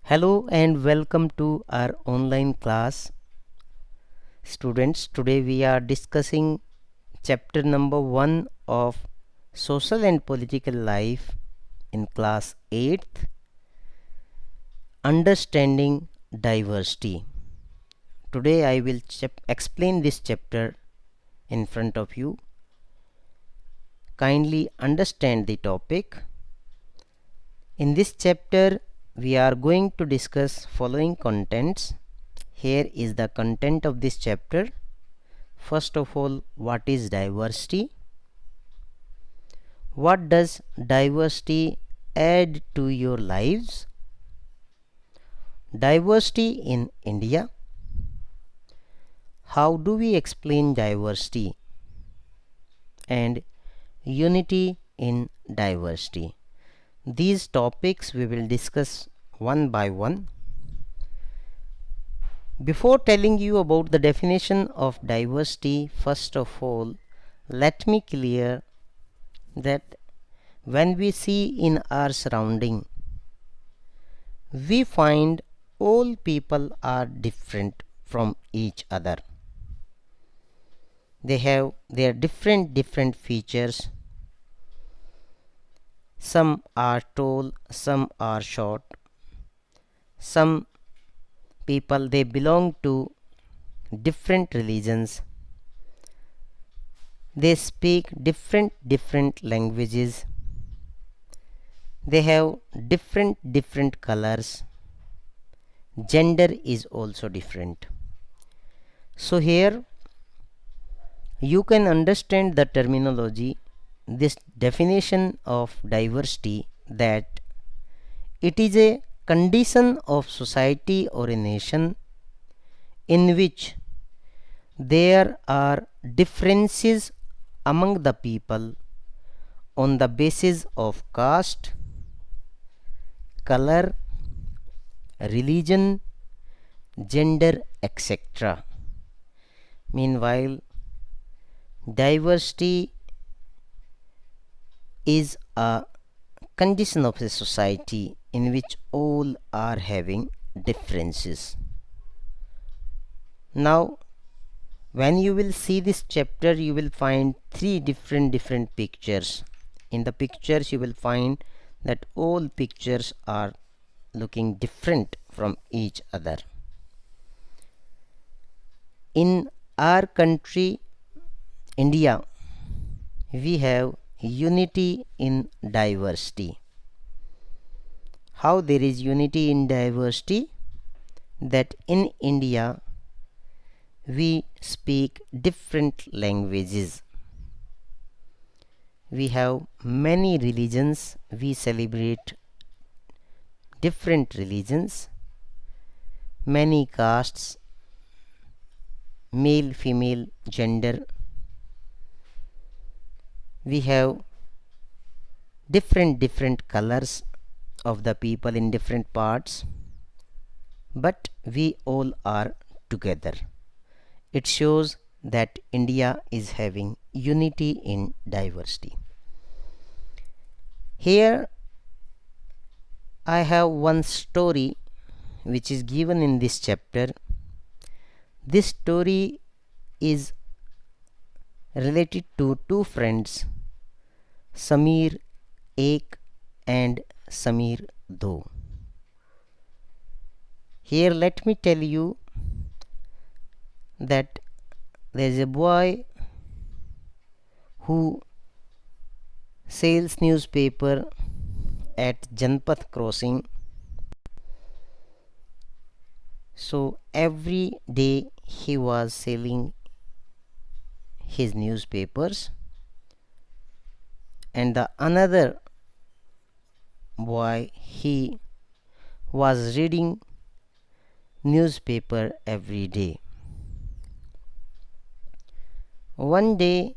Hello and welcome to our online class. Students, today we are discussing chapter number 1 of Social and Political Life in class 8th, Understanding Diversity. Today I will explain this chapter in front of you. Kindly understand the topic. In this chapter we are going to discuss following contents. Here is the content of this chapter. First of all, what is diversity? What does diversity add to your lives? Diversity in India. How do we explain diversity? And unity in diversity. These topics we will discuss one by one. Before telling you about the definition of diversity, first of all, let me clear that when we see in our surrounding, we find all people are different from each other. They have their different features. Some are tall, some are short. Some people, they belong to different religions. They speak different languages. They have different colors. Gender is also different. So here you can understand the terminology, this definition of diversity, that it is a condition of society or a nation in which there are differences among the people on the basis of caste, color, religion, gender, etc. Meanwhile, diversity is a condition of a society in which all are having differences. Now, when you will see this chapter, you will find three different pictures. In the pictures, you will find that all pictures are looking different from each other. In our country, India, we have unity in diversity. How there is unity in diversity? That in India we speak different languages. We have many religions. We celebrate different religions, many castes, male, female, gender. We have different colors of the people in different parts, but we all are together. It shows that India is having unity in diversity. Here I have one story which is given in this chapter. This story is related to two friends, Samir Ek and Samir Do. Here let me tell you that there is a boy who sells newspaper at Janpath crossing. So every day he was selling his newspapers, and the another boy, he was reading newspaper every day. One day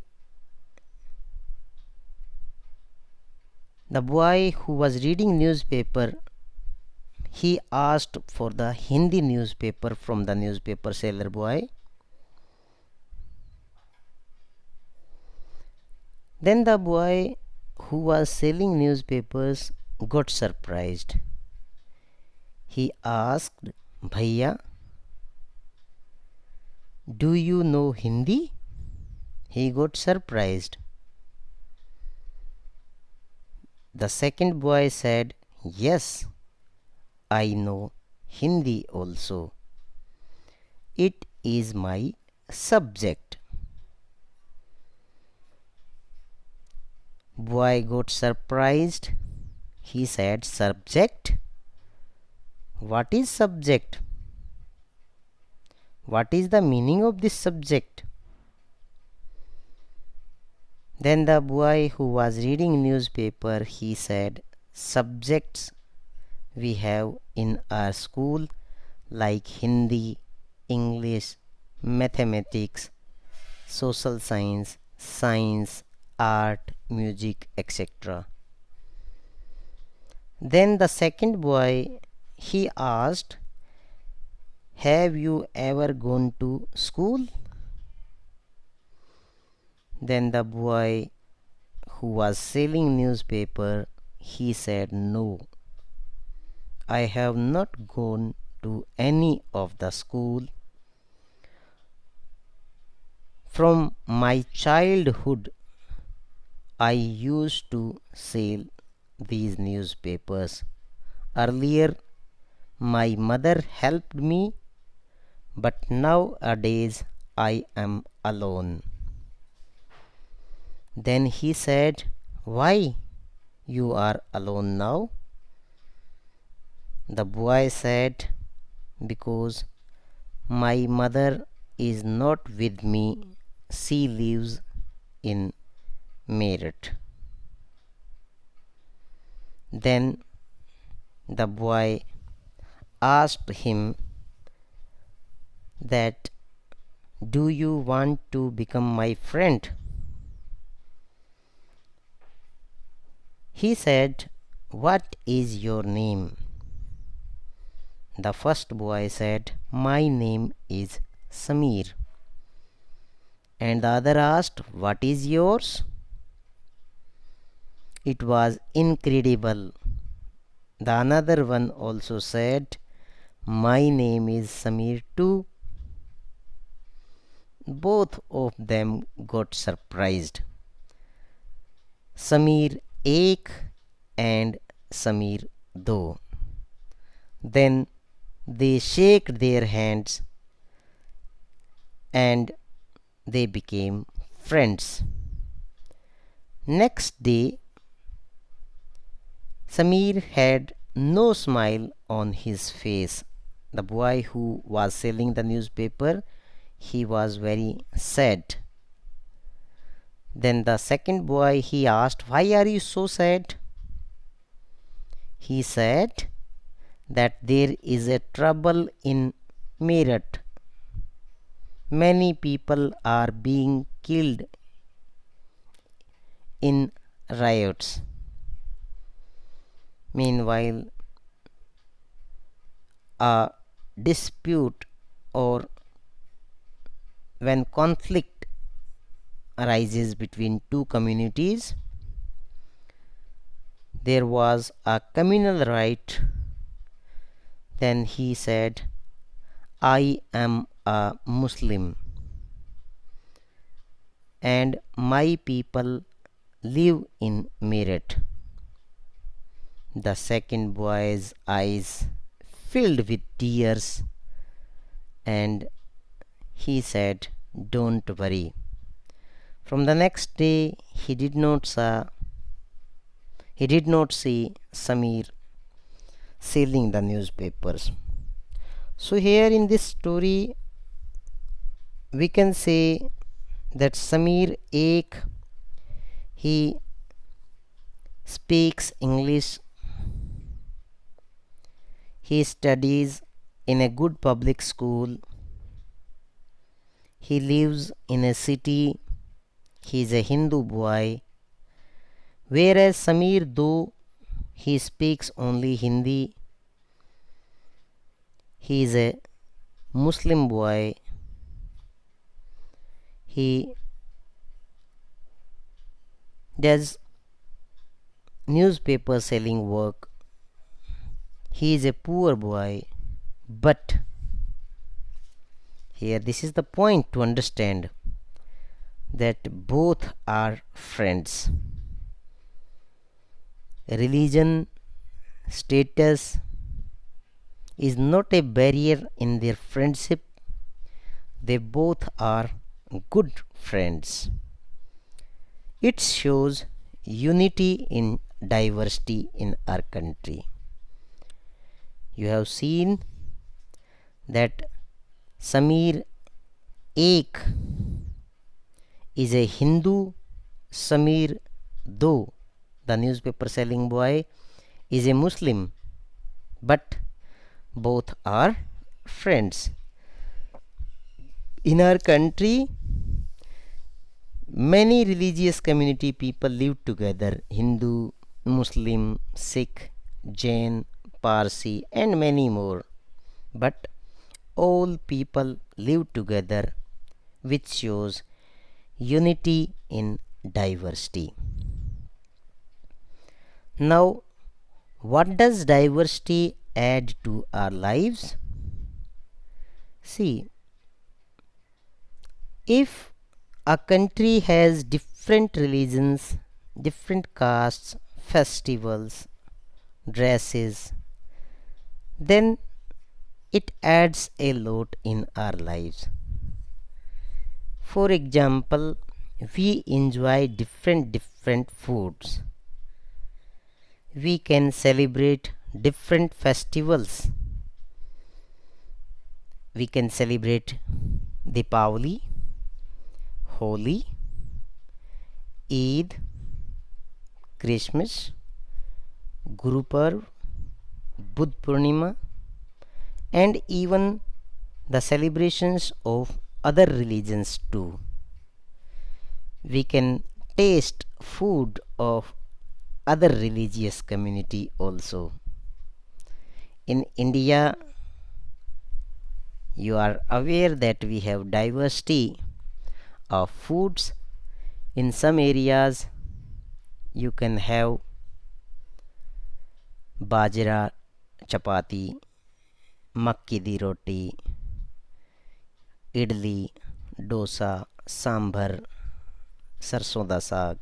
the boy who was reading newspaper, he asked for the Hindi newspaper from the newspaper seller boy. Then the boy who was selling newspapers got surprised. He asked, Bhaiya, do you know Hindi? He got surprised. The second boy said, Yes, I know Hindi also. It is my subject. Boy got surprised. He said, Subject? What is subject? What is the meaning of this subject? Then the boy who was reading newspaper, he said, Subjects we have in our school like Hindi, English, mathematics, social science, art, music, etc. Then the second boy, he asked, Have you ever gone to school? Then the boy who was selling newspaper, he said, No, I have not gone to any of the school. From my childhood, I used to sell these newspapers. Earlier, my mother helped me, but nowadays I am alone. Then he said, Why you are alone now? The boy said, Because my mother is not with me. She lives in Meerut. Then the boy asked him that, Do you want to become my friend? He said, What is your name? The first boy said, My name is Samir. And the other asked, What is yours? It was incredible. The another one also said, My name is Samir too. Both of them got surprised. Samir ek and Samir do. Then they shook their hands and they became friends. Next day, Samir had no smile on his face. The boy who was selling the newspaper, he was very sad. Then the second boy, he asked, Why are you so sad? He said that there is a trouble in Meerut. Many people are being killed in riots. Meanwhile, a dispute or when conflict arises between two communities, there was a communal right. Then he said, I am a Muslim and my people live in Meerut. The second boy's eyes filled with tears and he said, Don't worry. From the next day he did not see Samir selling the newspapers. So here in this story we can say that Samir Ek, he speaks English, he studies in a good public school, he lives in a city, he is a Hindu boy, whereas Samir, though he speaks only Hindi, he is a Muslim boy, he does newspaper selling work, he is a poor boy, but here this is the point to understand that both are friends. Religion, status is not a barrier in their friendship. They both are good friends. It shows unity in diversity in our country. You have seen that Samir Ek is a Hindu, Samir Do, the newspaper selling boy, is a Muslim, but both are friends. In our country, many religious community people live together: Hindu, Muslim, Sikh, Jain, Parsi, and many more. But all people live together, which shows unity in diversity. Now, what does diversity add to our lives? See, if a country has different religions, different castes, festivals, dresses, then it adds a lot in our lives. For example, we enjoy different foods. We can celebrate different festivals. We can celebrate Deepavali, Holi, Eid, Christmas, Guru Parv, Buddha Purnima, and even the celebrations of other religions too. We can taste food of other religious community also. In India, you are aware that we have diversity of foods. In some areas, you can have bajra chapati, makki di roti, idli, dosa, sambar, sarson da saag.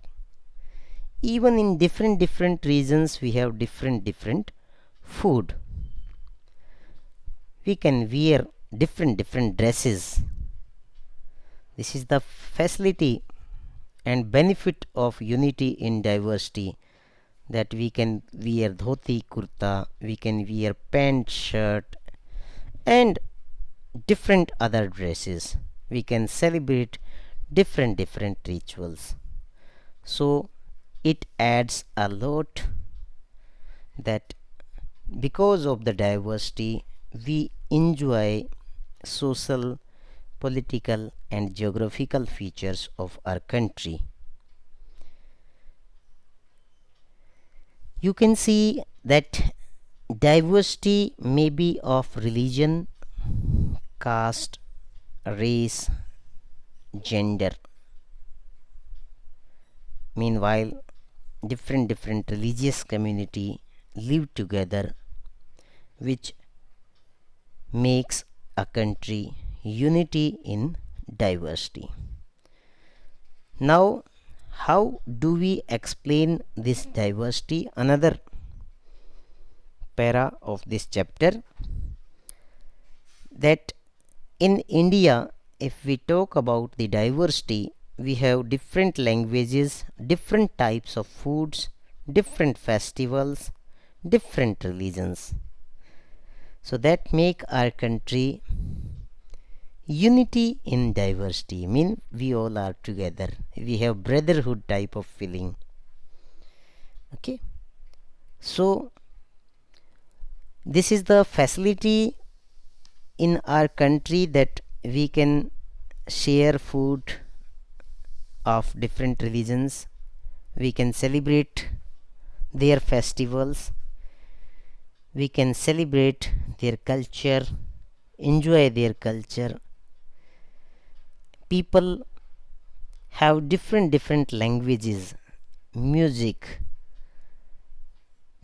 Even in different regions, we have different food. We can wear different dresses. This is the facility and benefit of unity in diversity, that we can wear dhoti kurta, we can wear pant shirt, and different other dresses. We can celebrate different rituals. So it adds a lot, that because of the diversity we enjoy social, political, and geographical features of our country. You can see that diversity may be of religion, caste, race, gender. Meanwhile, different religious community live together, which makes a country unity in diversity. Now, how do we explain this diversity? Another para of this chapter, that in India, if we talk about the diversity, we have different languages, different types of foods, different festivals, different religions. So that make our country unity in diversity. Mean we all are together. We have brotherhood type of feeling. Okay. So this is the facility in our country, that we can share food of different religions. We can celebrate their festivals. We can celebrate their culture, enjoy their culture. People have different languages, music,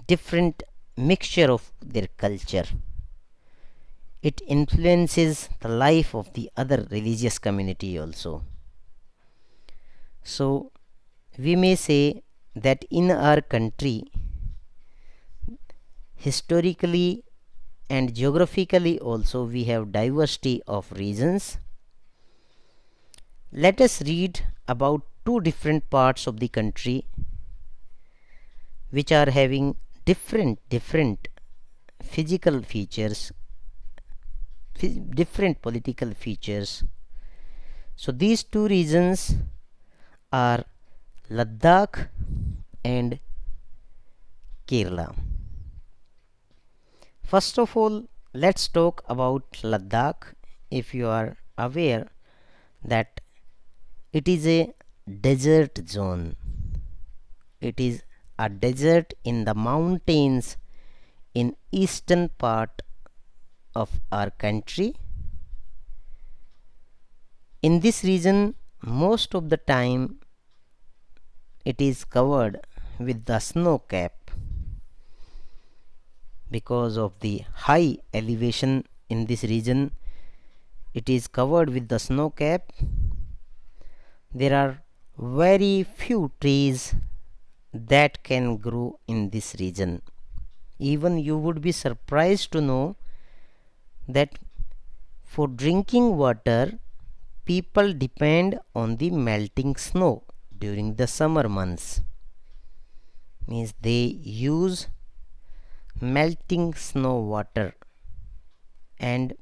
different mixture of their culture. It influences the life of the other religious community also. So we may say that in our country, historically and geographically also, we have diversity of regions. Let us read about two different parts of the country which are having different physical features, different political features. So these two regions are Ladakh and Kerala. First of all, let's talk about Ladakh. If you are aware that it is a desert zone, it is a desert in the mountains in eastern part of our country. In this region, most of the time it is covered with the snow cap. Because of the high elevation in this region, it is covered with the snow cap. There are very few trees that can grow in this region. Even you would be surprised to know that for drinking water, people depend on the melting snow during the summer months. Means they use melting snow water. And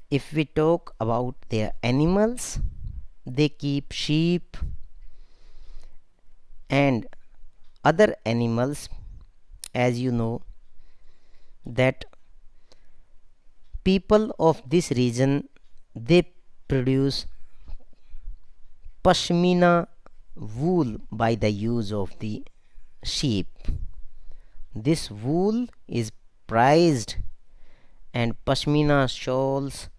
if we talk about their animals, they keep sheep and other animals. As you know that people of this region, they produce pashmina wool by the use of the sheep. This wool is prized and pashmina shawls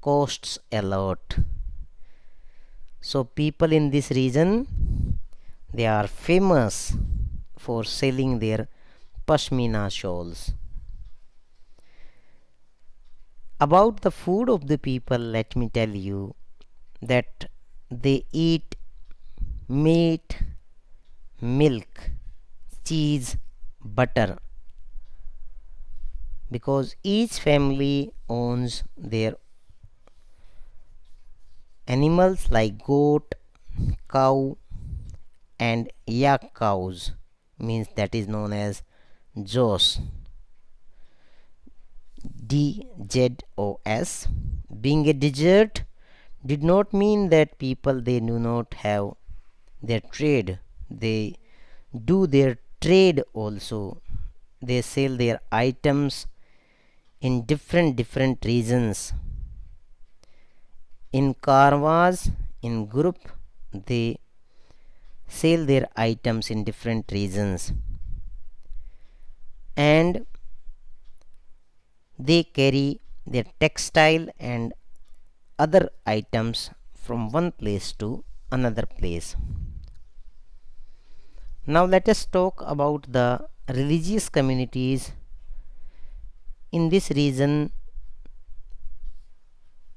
costs a lot. So people in this region, they are famous for selling their pashmina shawls. About the food of the people, let me tell you that they eat meat, milk, cheese, butter, because each family owns their animals like goat, cow and yak cows, means that is known as Jos, DZOS. Being a desert did not mean that people they do not have their trade. They do their trade also. They sell their items in different regions. In karwas, in group, they sell their items in different regions, and they carry their textile and other items from one place to another place. Now let us talk about the religious communities in this region.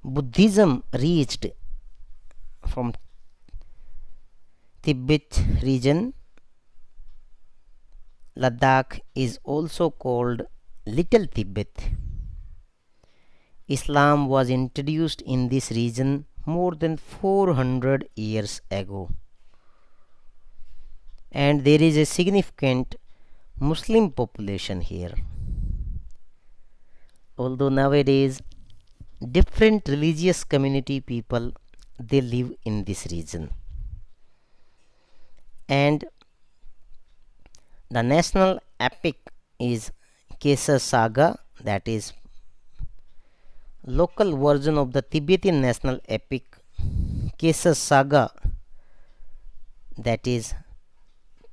Buddhism reached from Tibet region. Ladakh is also called Little Tibet. Islam was introduced in this region more than 400 years ago, and there is a significant Muslim population here. Although nowadays different religious community people they live in this region, and the national epic is Kesar Saga, that is local version of the Tibetan national epic Kesar Saga, that is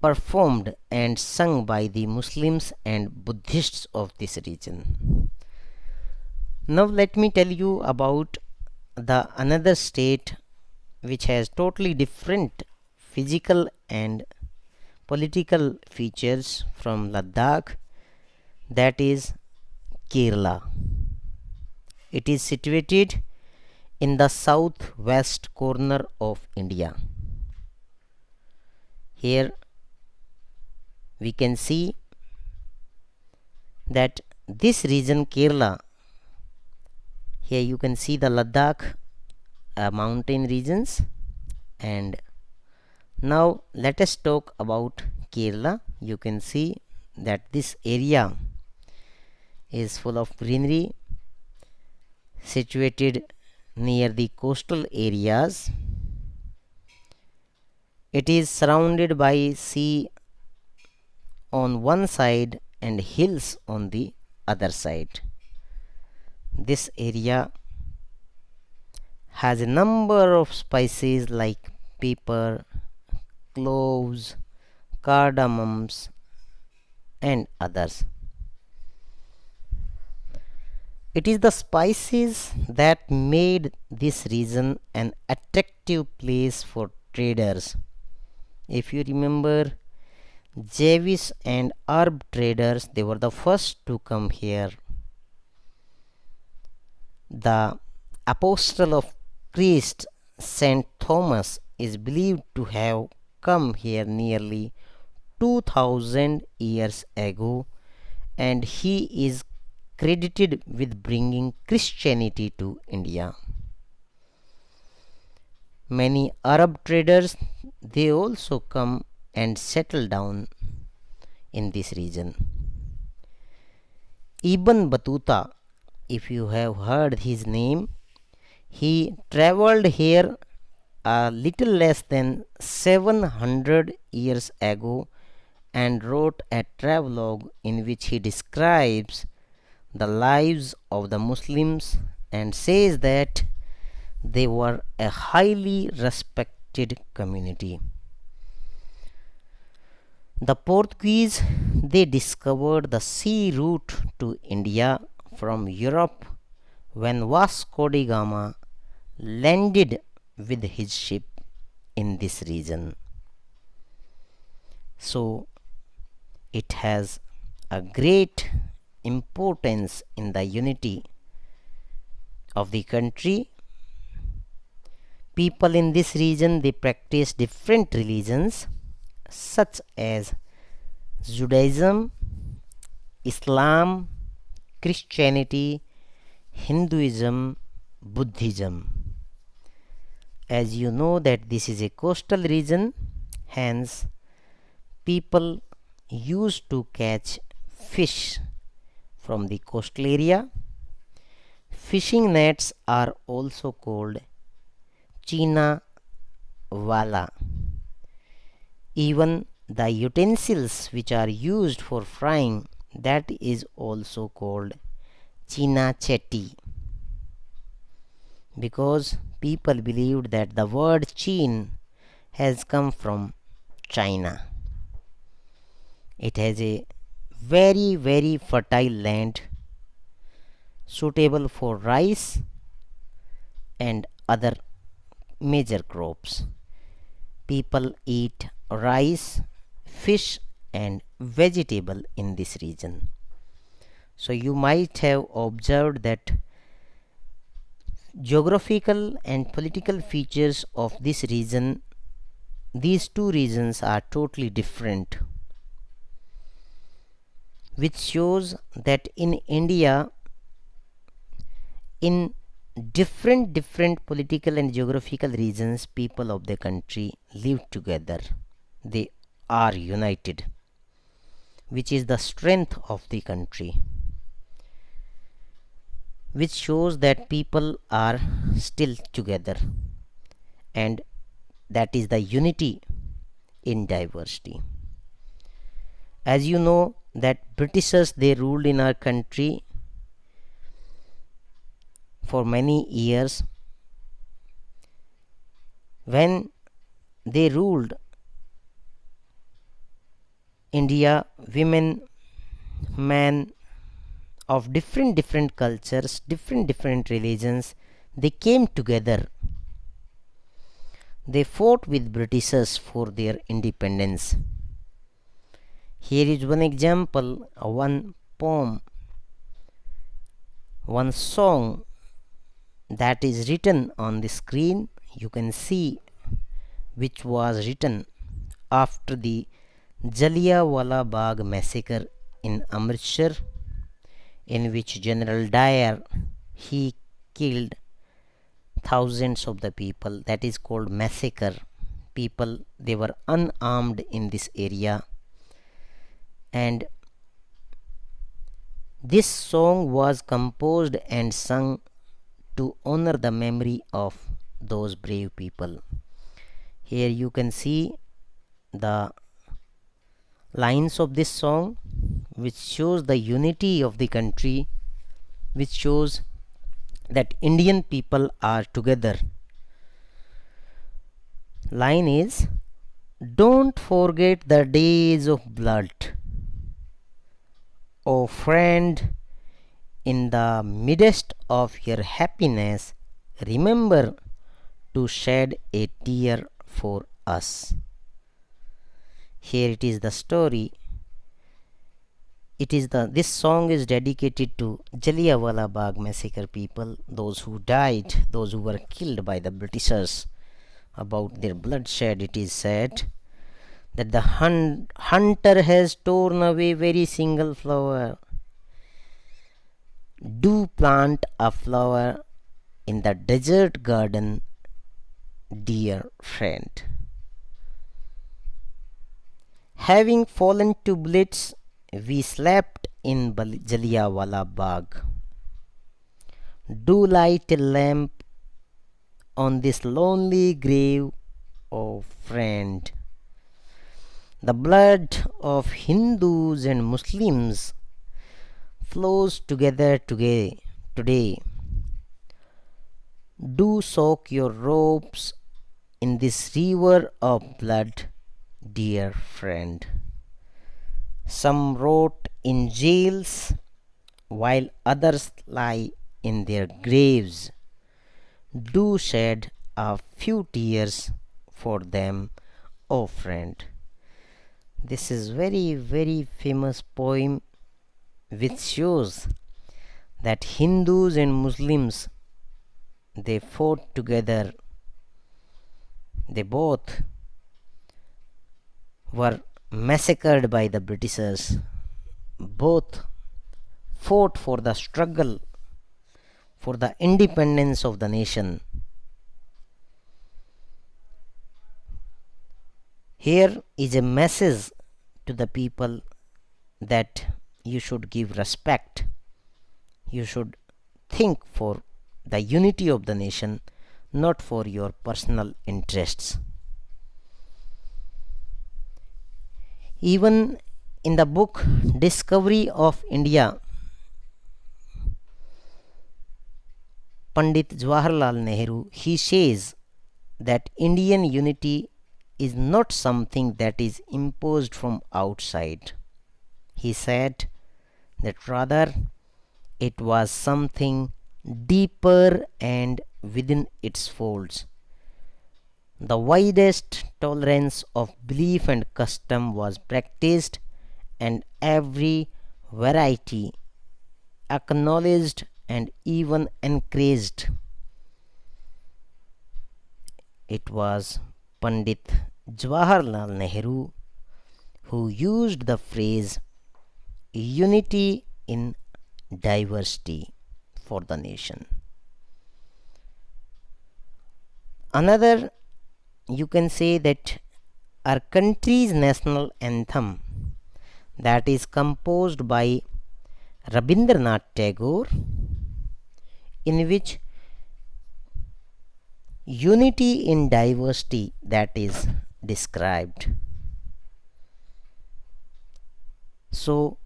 performed and sung by the Muslims and Buddhists of this region. Now let me tell you about the another state which has totally different physical and political features from Ladakh. that is Kerala. It is situated in the southwest corner of India. Here we can see that this region Kerala, here you can see the Ladakh mountain regions. And now let us talk about Kerala. You can see that this area is full of greenery, situated near the coastal areas. It is surrounded by sea on one side and hills on the other side. This area has a number of spices like pepper, cloves, cardamoms, and others. It is the spices that made this region an attractive place for traders. If you remember, Jewish and Arab traders, they were the first to come here. The apostle of Christ, Saint Thomas, is believed to have come here nearly 2000 years ago, and he is credited with bringing Christianity to India. Many Arab traders, they also come and settle down in this region. Ibn Battuta, if you have heard his name, he traveled here a little less than 700 years ago and wrote a travelogue in which he describes the lives of the Muslims and says that they were a highly respected community. The Portuguese, they discovered the sea route to India from Europe when Vasco da Gama landed with his ship in this region. So it has a great importance in the unity of the country. People in this region, they practice different religions such as Judaism, Islam, Christianity, Hinduism, Buddhism. As you know that this is a coastal region, hence people used to catch fish from the coastal area. Fishing nets are also called China wala. Even the utensils which are used for frying, that is also called China chetty, because people believed that the word Chin has come from China. It has a very fertile land suitable for rice and other major crops. People eat rice, fish and vegetable in this region. So you might have observed that geographical and political features of this region, these two regions are totally different, which shows that in India, in different political and geographical regions, people of the country live together. They are united, which is the strength of the country, which shows that people are still together, and that is the unity in diversity. As you know that Britishers, they ruled in our country for many years. When they ruled India, women, men of different cultures, different religions, they came together. They fought with Britishers for their independence. Here is one example. One poem, one song that is written on the screen. You can see which was written after the Jallianwala Bagh massacre in Amritsar, in which General Dyer he killed thousands of the people. That is called massacre. People, they were unarmed in this area, and this song was composed and sung to honor the memory of those brave people. Here you can see the lines of this song, which shows the unity of the country, which shows that Indian people are together. Line is, don't forget the days of blood, O friend, in the midst of your happiness, remember to shed a tear for us. Here it is the story. This song is dedicated to Jallianwala Bagh massacre people, those who died, those who were killed by the Britishers. About their bloodshed, it is said that the hunter has torn away very single flower. Do plant a flower in the desert garden, dear friend. Having fallen to bullets, we slept in Jallianwala Bagh. Do light a lamp on this lonely grave, O friend. The blood of Hindus and Muslims flows together today. Do soak your robes in this river of blood, dear friend. Some rot in jails while others lie in their graves. Do shed a few tears for them, O friend. This is very, very famous poem which shows that Hindus and Muslims, they fought together. They both were massacred by the Britishers. Both fought for the struggle for the independence of the nation. Here is a message to the people that you should give respect. You should think for the unity of the nation, not for your personal interests. Even in the book Discovery of India, Pandit Jawaharlal Nehru, he says that Indian unity is not something that is imposed from outside. He said that rather it was something deeper and within its folds. The widest tolerance of belief and custom was practiced, and every variety acknowledged and even encouraged. It was Pandit Jawaharlal Nehru who used the phrase unity in diversity for the nation. Another, you can say that our country's national anthem, that is composed by Rabindranath Tagore, in which unity in diversity that is described. So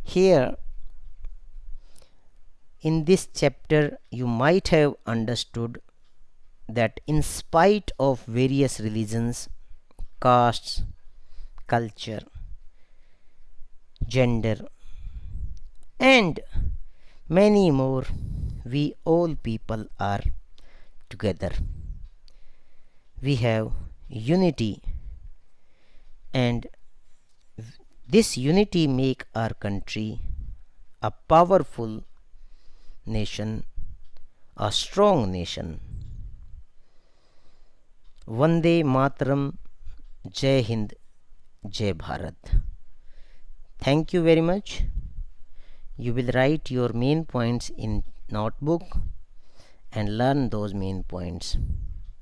here in this chapter you might have understood that in spite of various religions, castes, culture, gender, and many more, we all people are together. We have unity, and This unity make our country a powerful nation, a strong nation. Vande Mataram, Jai Hind, Jai Bharat. Thank you very much. You will write your main points in notebook and learn those main points.